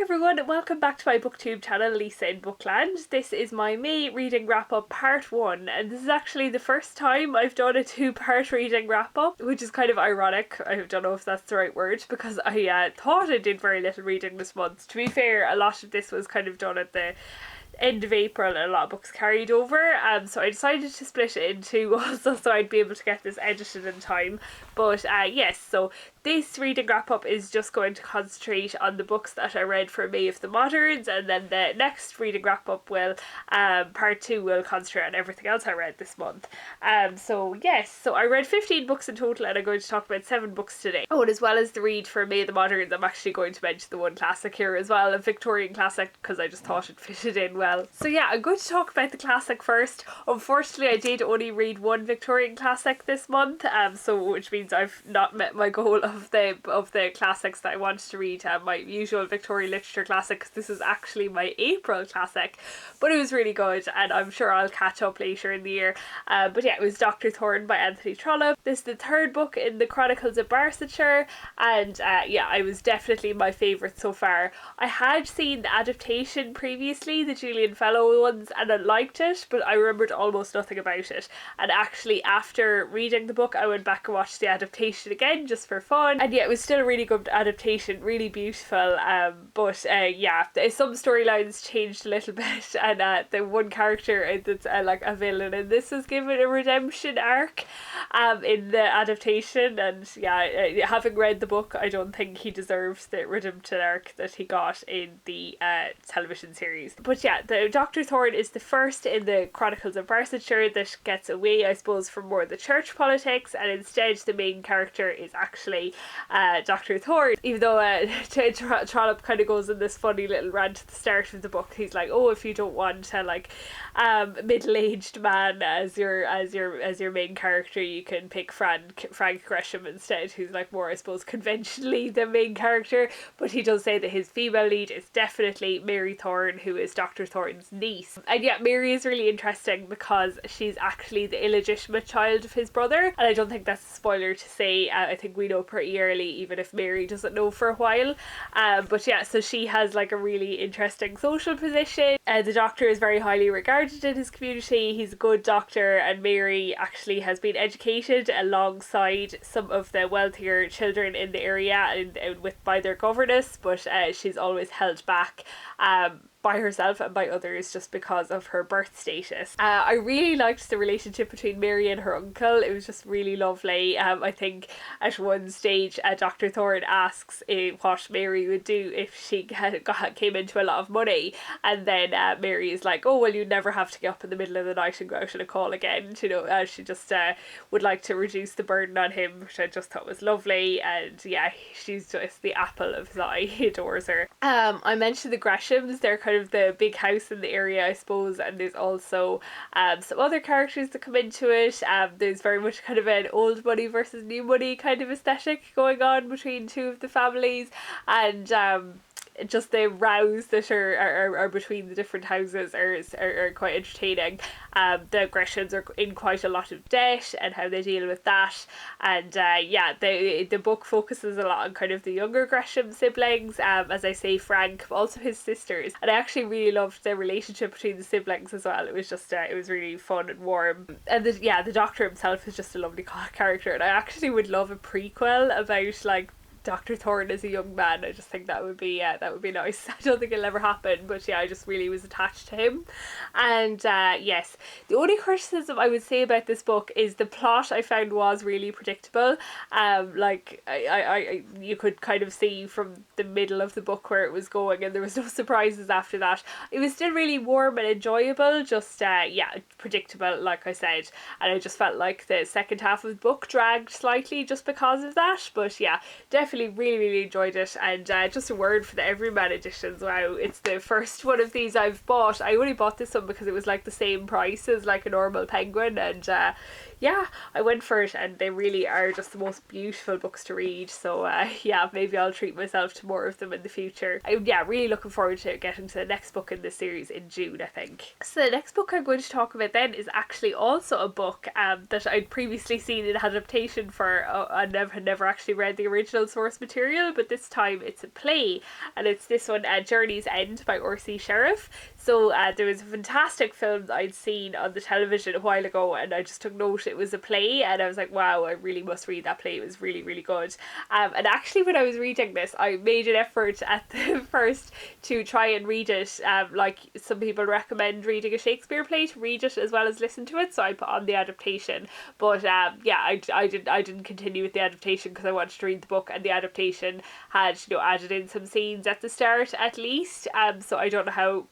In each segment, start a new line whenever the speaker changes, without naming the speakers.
everyone, and welcome back to my booktube channel, Lisa in Bookland. This is my May reading wrap-up part 1, and this is actually the first time I've done a 2-part reading wrap-up, which is kind of ironic. I don't know if that's the right word, because I thought I did very little reading this month. To be fair, a lot of this was kind of done at the end of April and a lot of books carried over, so I decided to split it in two also so I'd be able to get this edited in time. But yes, so this reading wrap up is just going to concentrate on the books that I read for May of the Moderns, and then the next reading wrap up will, part 2 will concentrate on everything else I read this month. So yes, so I read 15 books in total, and I'm going to talk about 7 books today. Oh, and as well as the read for May of the Moderns, I'm actually going to mention the one classic here as well, a Victorian classic, because I just thought it fitted in well. So yeah, I'm going to talk about the classic first. Unfortunately, I did only read one Victorian classic this month, so which means I've not met my goal of the classics that I wanted to read, my usual Victorian literature classic, because this is actually my April classic, but it was really good, and I'm sure I'll catch up later in the year. But yeah, it was Dr. Thorne by Anthony Trollope. This is the 3rd book in the Chronicles of Barsetshire, and yeah, it was definitely my favourite so far. I had seen the adaptation previously, the Julian Fellow ones, and I liked it, but I remembered almost nothing about it. And actually, after reading the book, I went back and watched the adaptation again just for fun, and yeah, it was still a really good adaptation, really beautiful. But yeah, some storylines changed a little bit, and the one character that's like a villain, and this was given a redemption arc in the adaptation, and yeah, having read the book, I don't think he deserves the redemption arc that he got in the television series. But yeah, the Dr. Thorne is the first in the Chronicles of Barsetshire that gets away, I suppose, from more of the church politics, and instead the main character is actually Dr. Thorne. Even though Trollope kind of goes in this funny little rant at the start of the book. He's like, oh, if you don't want a middle-aged man as your main character, you can pick Frank Gresham instead, who's like more, I suppose, conventionally the main character. But he does say that his female lead is definitely Mary Thorne, who is Dr. Thorne's niece. And yeah, Mary is really interesting because she's actually the illegitimate child of his brother, and I don't think that's a spoiler to say. I think we know pretty early, even if Mary doesn't know for a while. But yeah, so she has like a really interesting social position. The doctor is very highly regarded in his community. He's a good doctor, and Mary actually has been educated alongside some of the wealthier children in the area and by their governess, but she's always held back by herself and by others just because of her birth status. I really liked the relationship between Mary and her uncle. It was just really lovely. I think at one stage Dr. Thorne asks what Mary would do if she came into a lot of money, and then Mary is like, oh well, you never have to get up in the middle of the night and go out on a call again. You know, she just would like to reduce the burden on him, which I just thought was lovely. And yeah, she's just the apple of his eye. He adores her. I mentioned the Greshams. They're kind of the big house in the area, I suppose, and there's also some other characters that come into it. There's very much kind of an old money versus new money kind of aesthetic going on between two of the families, and just the rows that are between the different houses are quite entertaining. The Greshams are in quite a lot of debt and how they deal with that, and yeah, the book focuses a lot on kind of the younger Gresham siblings, as I say, Frank, but also his sisters, and I actually really loved the relationship between the siblings as well. It was just it was really fun and warm, and the doctor himself is just a lovely character, and I actually would love a prequel about like Dr. Thorne as a young man. I just think that would be nice. I don't think it'll ever happen, but yeah, I just really was attached to him. And yes, the only criticism I would say about this book is the plot I found was really predictable. Like I you could kind of see from the middle of the book where it was going, and there was no surprises after that. It was still really warm and enjoyable, just yeah, predictable, like I said, and I just felt like the second half of the book dragged slightly just because of that. But yeah, definitely really enjoyed it. And just a word for the Everyman editions. Wow, it's the first one of these I've bought. I only bought this one because it was like the same price as like a normal Penguin, and yeah, I went for it, and they really are just the most beautiful books to read. So yeah, maybe I'll treat myself to more of them in the future. I'm really looking forward to getting to the next book in this series in June, I think. So the next book I'm going to talk about then is actually also a book that I'd previously seen in adaptation for, I never actually read the original source source material, but this time it's a play, and it's this one, Journey's End by R.C. Sheriff. So there was a fantastic film that I'd seen on the television a while ago, and I just took note it was a play, and I was like, wow, I really must read that play. It was really, really good. And actually when I was reading this, I made an effort at the first to try and read it, like some people recommend reading a Shakespeare play, to read it as well as listen to it, so I put on the adaptation. But yeah, I didn't continue with the adaptation because I wanted to read the book, and the adaptation had, you know, added in some scenes at the start at least, so I don't know how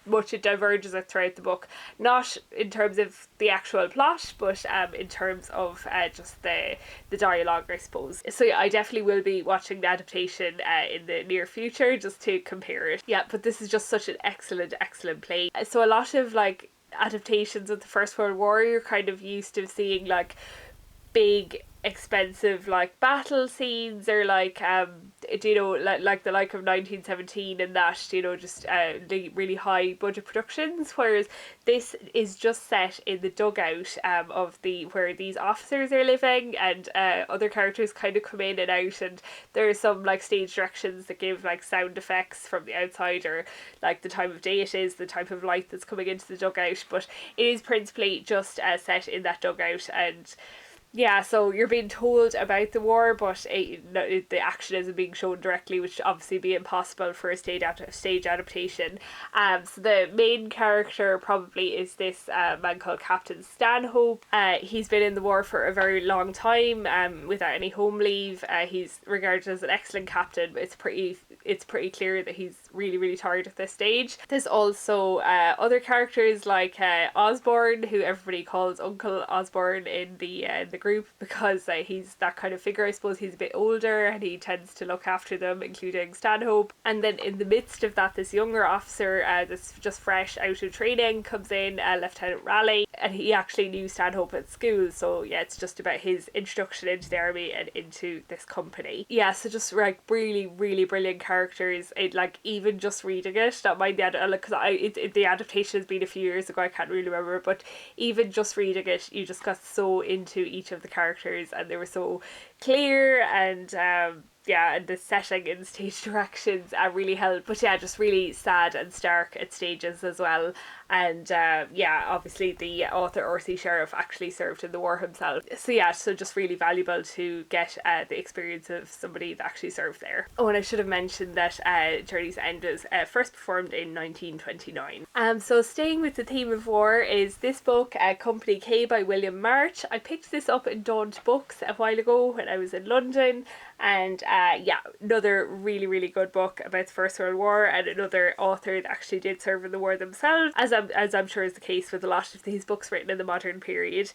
much it diverges it throughout the book, not in terms of the actual plot, but in terms of just the dialogue, I suppose. So yeah, I definitely will be watching the adaptation in the near future just to compare it. Yeah, but this is just such an excellent play. So a lot of like adaptations of the First World War, you're kind of used to seeing like big expensive like battle scenes, or like you know, like the like of 1917 and that, you know, just really high budget productions, whereas this is just set in the dugout of the where these officers are living, and other characters kind of come in and out, and there are some like stage directions that give like sound effects from the outside, or like the time of day it is, the type of light that's coming into the dugout, but it is principally just set in that dugout. And yeah, so you're being told about the war, but the action isn't being shown directly, which would obviously be impossible for a stage adaptation. So the main character probably is this man called Captain Stanhope. He's been in the war for a very long time, without any home leave. He's regarded as an excellent captain, but it's pretty clear that he's really tired at this stage. There's also other characters like Osborne, who everybody calls Uncle Osborne in the group, because he's that kind of figure. I suppose he's a bit older and he tends to look after them, including Stanhope. And then in the midst of that, this younger officer that's just fresh out of training comes in, Lieutenant Raleigh, and he actually knew Stanhope at school, so yeah, it's just about his introduction into the army and into this company. Yeah, so just like really brilliant characters. It, like, even just reading it, not mind the because the adaptation has been a few years ago, I can't really remember, but even just reading it, you just got so into each of the characters, and they were so clear, and yeah, and the setting and stage directions really helped. But yeah, just really sad and stark at stages as well. And yeah, obviously the author R.C. Sheriff actually served in the war himself. So yeah, so just really valuable to get the experience of somebody that actually served there. Oh, and I should have mentioned that Journey's End was first performed in 1929. So staying with the theme of war is this book, Company K by William March. I picked this up in Daunt Books a while ago when I was in London, and yeah, another really good book about the First World War, and another author that actually did serve in the war themselves, as I'm sure is the case with a lot of these books written in the modern period.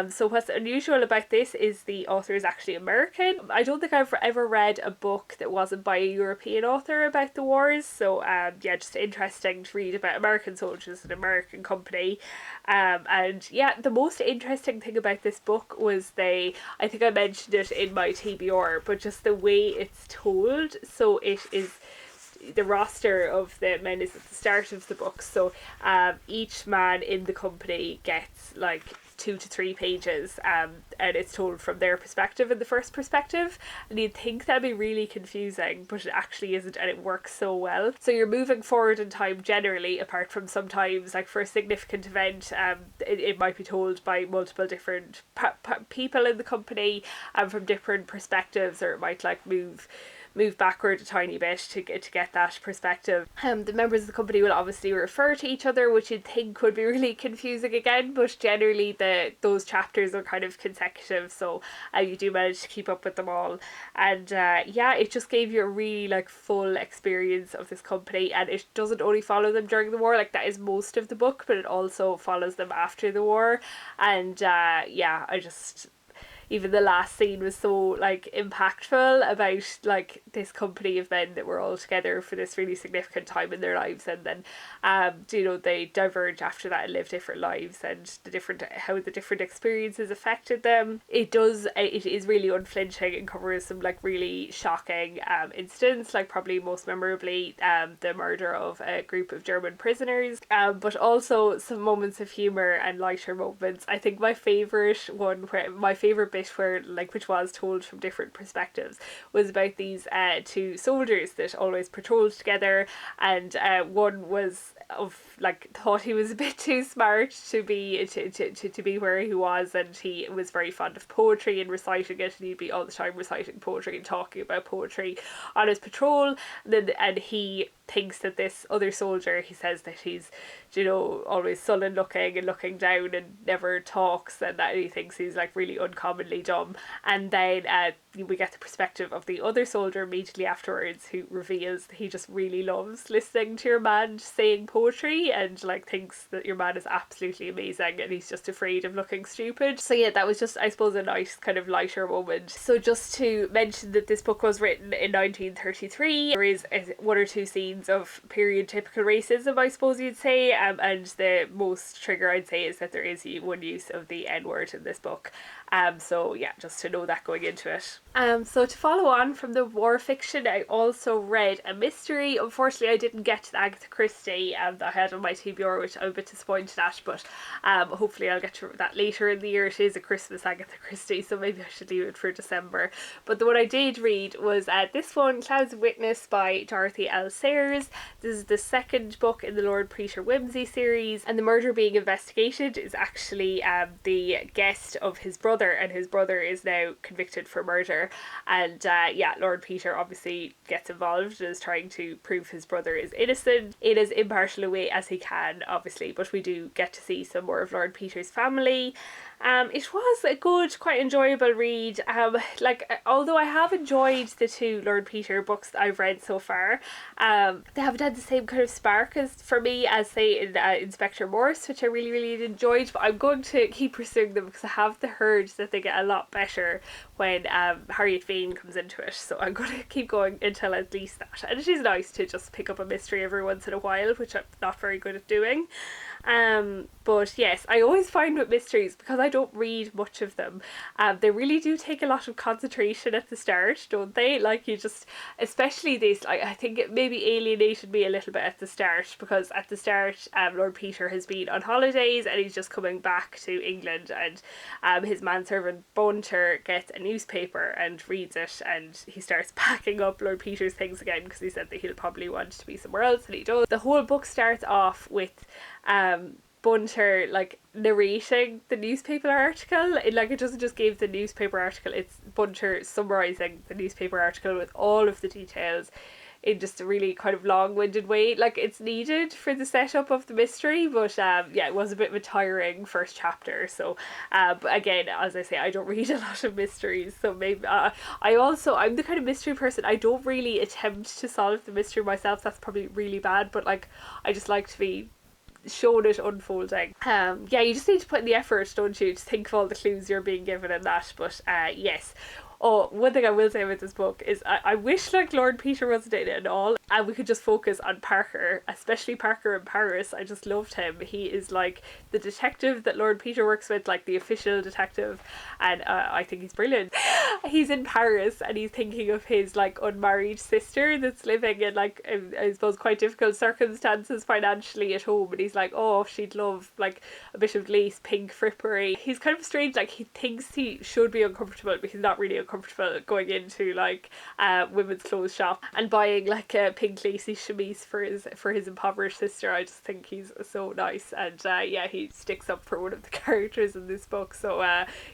So what's unusual about this is the author is actually American. I don't think I've ever read a book that wasn't by a European author about the wars, so yeah, just interesting to read about American soldiers and American company. And yeah, the most interesting thing about this book was I think I mentioned it in my TBR, but just the way it's told. So it is, the roster of the men is at the start of the book, so each man in the company gets like 2 to 3 pages, and it's told from their perspective in the first perspective, and you'd think that'd be really confusing, but it actually isn't, and it works so well. So you're moving forward in time generally, apart from sometimes like for a significant event, it might be told by multiple different people in the company, and from different perspectives, or it might like move backward a tiny bit to get that perspective. The members of the company will obviously refer to each other, which you'd think would be really confusing again, but generally those chapters are kind of consecutive, so you do manage to keep up with them all. And yeah, it just gave you a really like full experience of this company, and it doesn't only follow them during the war, like that is most of the book, but it also follows them after the war. And yeah, even the last scene was so like impactful about like this company of men that were all together for this really significant time in their lives, and then you know, they diverge after that and live different lives, and how the different experiences affected them. It is really unflinching and covers some like really shocking incidents, like probably most memorably the murder of a group of German prisoners, but also some moments of humour and lighter moments. I think my favourite bit bit where, like, which was told from different perspectives, was about these two soldiers that always patrolled together, and one was thought he was a bit too smart to be to be where he was, and he was very fond of poetry and reciting it, and he'd be all the time reciting poetry and talking about poetry on his patrol. And he thinks that this other soldier, he says that he's, you know, always sullen looking and looking down and never talks, and that he thinks he's like really uncommonly dumb. And then we get the perspective of the other soldier immediately afterwards, who reveals that he just really loves listening to your man saying poetry, and like thinks that your man is absolutely amazing, and he's just afraid of looking stupid. So yeah, that was just, I suppose, a nice kind of lighter moment. So just to mention that this book was written in 1933, there is one or two scenes of period typical racism, I suppose you'd say, and the most trigger I'd say is that there is one use of the N-word in this book. So yeah, just to know that going into it. So to follow on from the war fiction, I also read a mystery. Unfortunately, I didn't get to the Agatha Christie that I had on my TBR, which I'm a bit disappointed at, but hopefully I'll get to that later in the year. It is a Christmas Agatha Christie, so maybe I should leave it for December. But the one I did read was this one, Clouds of Witness by Dorothy L. Sayers. This is the second book in the Lord Peter Wimsey series, and the murder being investigated is actually the guest of his brother, and his brother is now convicted for murder. And yeah, Lord Peter obviously gets involved and is trying to prove his brother is innocent in as impartial a way as he can, obviously, but we do get to see some more of Lord Peter's family. It was a good, quite enjoyable read. Although I have enjoyed the two Lord Peter books that I've read so far, they haven't had the same kind of spark as for me as, say, in Inspector Morse, which I really, really enjoyed. But I'm going to keep pursuing them because I have heard that they get a lot better when Harriet Vane comes into it. So I'm going to keep going until at least that. And it is nice to just pick up a mystery every once in a while, which I'm not very good at doing. But yes, I always find with mysteries, because I don't read much of them, they really do take a lot of concentration at the start, don't they? Like, you just, especially this, I think it maybe alienated me a little bit at the start, because at the start Lord Peter has been on holidays and he's just coming back to England, and his manservant Bunter gets a newspaper and reads it, and he starts packing up Lord Peter's things again because he said that he'll probably want to be somewhere else, and he does. The whole book starts off with Bunter like narrating the newspaper article. It doesn't just give the newspaper article, it's Bunter summarising the newspaper article with all of the details in just a really kind of long-winded way. Like, it's needed for the setup of the mystery, but yeah, it was a bit of a tiring first chapter. So but again, as I say, I don't read a lot of mysteries, so maybe I'm the kind of mystery person, I don't really attempt to solve the mystery myself. That's probably really bad, but like, I just like to be shown it unfolding. Yeah, you just need to put in the effort, don't you, to think of all the clues you're being given in that. But yes. Oh, one thing I will say about this book is I wish like Lord Peter wasn't in it at all, and we could just focus on Parker, especially Parker in Paris. I just loved him. He is like the detective that Lord Peter works with, like the official detective, and I think he's brilliant. He's in Paris and he's thinking of his like unmarried sister that's living in like I suppose quite difficult circumstances financially at home, and he's like, oh, she'd love like a bit of lace pink frippery. He's kind of strange, like he thinks he should be uncomfortable, but he's not really uncomfortable going into like women's clothes shop and buying like a pink lacy chemise for his impoverished sister. I just think he's so nice, and yeah, he sticks up for one of the characters in this book. So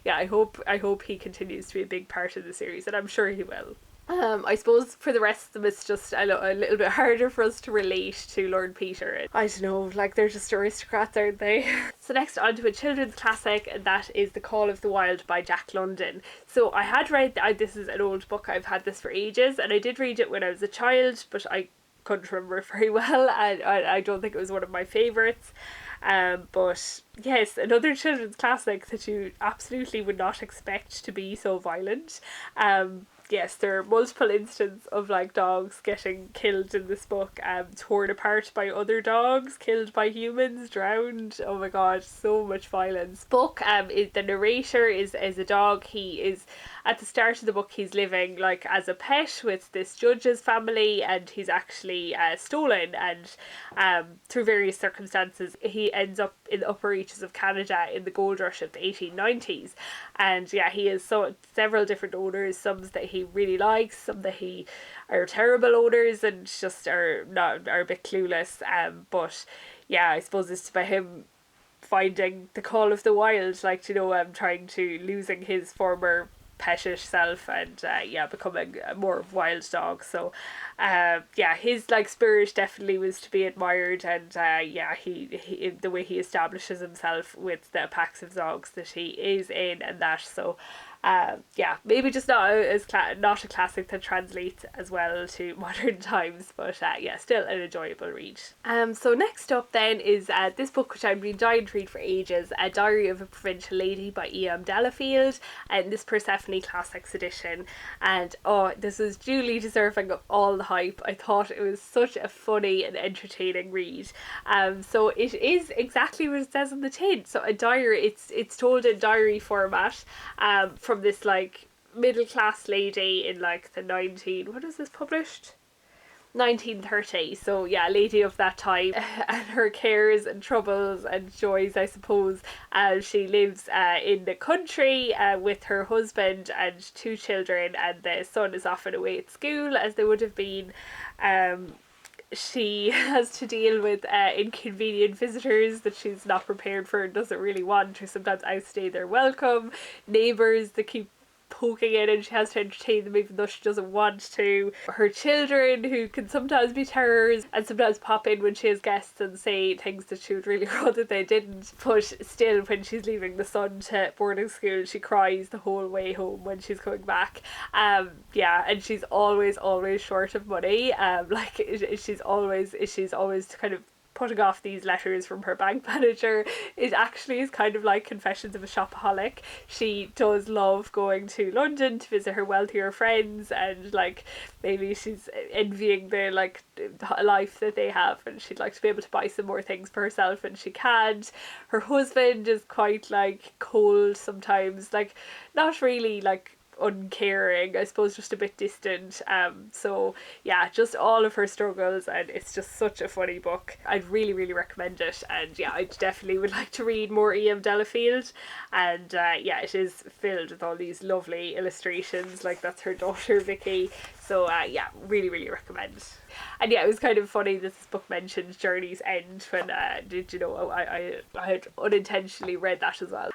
yeah, I hope he continues to be a big part of the series, and I'm sure he will. I suppose for the rest of them it's just a little bit harder for us to relate to Lord Peter. I don't know, like they're just aristocrats, aren't they? So next on to a children's classic, and that is The Call of the Wild by Jack London. So I had read, this is an old book, I've had this for ages, and I did read it when I was a child, but I couldn't remember it very well, and I don't think it was one of my favourites. But yes, another children's classic that you absolutely would not expect to be so violent. yes, there are multiple instances of like dogs getting killed in this book, torn apart by other dogs, killed by humans, drowned. Oh my god, so much violence. Book, the narrator is a dog. He is, at the start of the book, he's living like as a pet with this judge's family, and he's actually stolen, and through various circumstances he ends up in the upper reaches of Canada in the gold rush of the 1890s. And yeah, he has several different owners, some that he really likes, some that he are terrible owners and just are a bit clueless. But yeah, I suppose it's by him finding the call of the wild, like, you know, trying to losing his former pettish self and becoming a more wild dog. So yeah, his like spirit definitely was to be admired, and he the way he establishes himself with the packs of dogs that he is in and that. So yeah, maybe just not a classic that translates as well to modern times, but yeah, still an enjoyable read. So next up then is this book which I've been dying to read for ages, A Diary of a Provincial Lady by Delafield, and this Persephone Classics edition. And oh, this is duly deserving of all the hype. I thought it was such a funny and entertaining read. So it is exactly what it says on the tin. So a diary, it's told in diary format, from this like middle class lady in like the what was this published? 1930. So yeah, lady of that time, and her cares and troubles and joys, I suppose. She lives in the country with her husband and 2 children, and the son is often away at school, as they would have been. She has to deal with inconvenient visitors that she's not prepared for and doesn't really want, or sometimes outstay their welcome, neighbours that keep poking in and she has to entertain them even though she doesn't want to, her children who can sometimes be terrors and sometimes pop in when she has guests and say things that she would really rather they didn't. But still, when she's leaving the son to boarding school, she cries the whole way home when she's coming back. Yeah, and she's always short of money. Like she's always kind of putting off these letters from her bank manager. It actually is kind of like Confessions of a Shopaholic. She does love going to London to visit her wealthier friends, and like maybe she's envying the like life that they have, and she'd like to be able to buy some more things for herself and she can't. Her husband is quite like cold sometimes, like not really like uncaring, I suppose, just a bit distant. So yeah, just all of her struggles, and it's just such a funny book. I'd really recommend it, and yeah, I definitely would like to read more Delafield. And yeah, it is filled with all these lovely illustrations, like that's her daughter Vicky. So yeah, really recommend. And yeah, it was kind of funny that this book mentioned Journey's End when did you know I had unintentionally read that as well.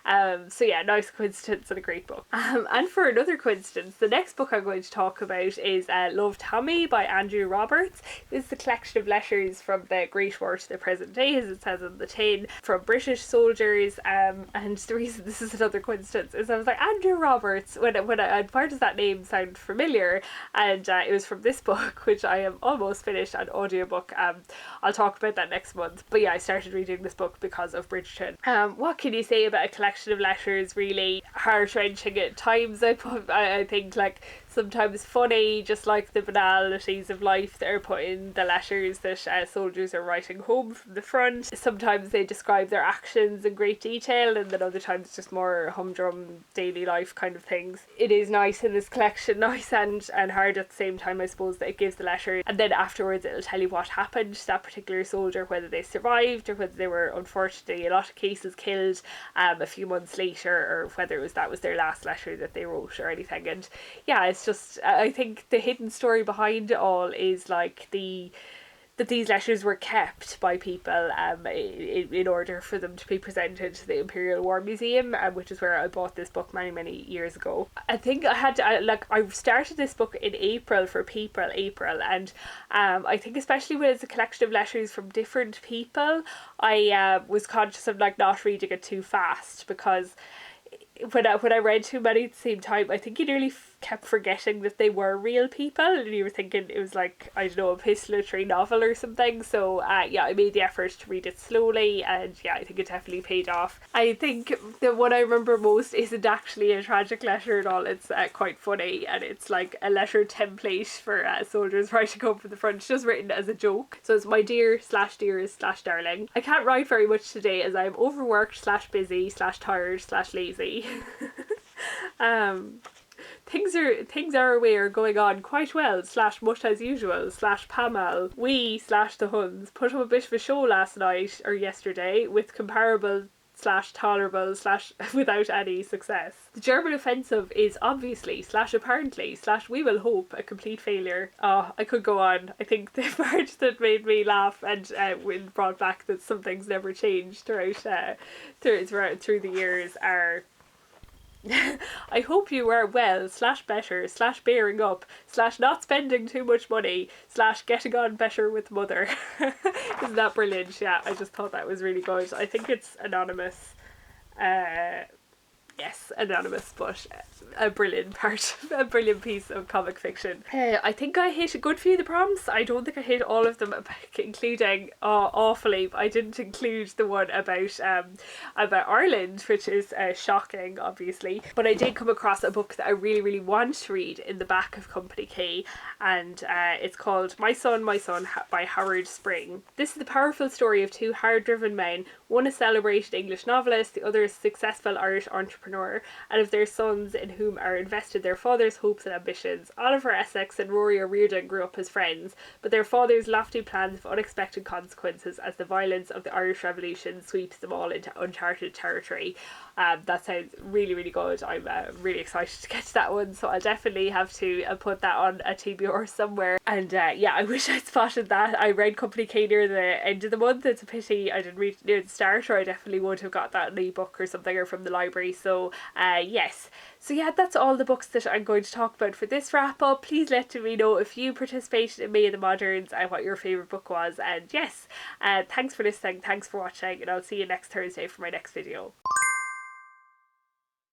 So yeah, nice coincidence and a great book. And for another coincidence, the next book I'm going to talk about is Love Tommy by Andrew Roberts. This is a collection of letters from the Great War to the present day, as it says on the tin, from British soldiers. And the reason this is another coincidence is I was like, Andrew Roberts, why does that name sound familiar? And it was from this book, which I am almost finished an audiobook. I'll talk about that next month. But yeah, I started reading this book because of Bridgerton. What can you say about a collection of letters? Really heart-wrenching at times. I think like sometimes funny, just like the banalities of life that are put in the letters that soldiers are writing home from the front. Sometimes they describe their actions in great detail, and then other times just more humdrum daily life kind of things. It is nice in this collection, nice and hard at the same time, I suppose, that it gives the letter, and then afterwards it'll tell you what happened to that particular soldier, whether they survived or whether they were unfortunately a lot of cases killed a few months later, or whether that was their last letter that they wrote or anything. And yeah, it's just, I think the hidden story behind it all is like that these letters were kept by people in order for them to be presented to the Imperial War Museum, which is where I bought this book many years ago. I think I started this book in April for April, and I think especially when it's a collection of letters from different people, I was conscious of like not reading it too fast, because when I read too many at the same time, I think you nearly kept forgetting that they were real people, and you were thinking it was like, I don't know, a epistolary novel or something. So yeah, I made the effort to read it slowly, and yeah, I think it definitely paid off. I think the one I remember most isn't actually a tragic letter at all. It's quite funny, and it's like a letter template for soldiers writing home from the front, just written as a joke. So it's my dear/dearest/darling. I can't write very much today as I'm overworked/busy/tired/lazy. Things are away are going on quite well /much as usual /Pamal. We/the Huns put up a bit of a show last night or yesterday with comparable /tolerable without any success. The German offensive is obviously /apparently /we will hope a complete failure. Oh, I could go on. I think the part that made me laugh and brought back that some things never changed throughout through the years are I hope you are well /better /bearing up /not spending too much money /getting on better with mother. Isn't that brilliant? Yeah, I just thought that was really good. I think it's anonymous. Yes, anonymous, but a brilliant piece of comic fiction. I think I hit a good few of the prompts. I don't think I hit all of them, including awfully. I didn't include the one about Ireland, which is shocking, obviously. But I did come across a book that I really, really want to read in the back of Company K, and it's called My Son by Howard Spring. This is the powerful story of two hard-driven men, one a celebrated English novelist, the other a successful Irish entrepreneur, and of their sons in whom are invested their father's hopes and ambitions. Oliver Essex and Rory O'Riordan grew up as friends, but their father's lofty plans have unexpected consequences as the violence of the Irish Revolution sweeps them all into uncharted territory. That sounds really, really good. I'm really excited to get to that one, so I'll definitely have to put that on a TBR somewhere. And yeah, I wish I'd spotted that. I read Company K near the end of the month. It's a pity I didn't read it near the start, or I definitely would have got that in an ebook or something, or from the library. So yes. So yeah, that's all the books that I'm going to talk about for this wrap up. Please let me know if you participated in May of the Moderns and what your favourite book was. And yes, thanks for listening, thanks for watching, and I'll see you next Thursday for my next video.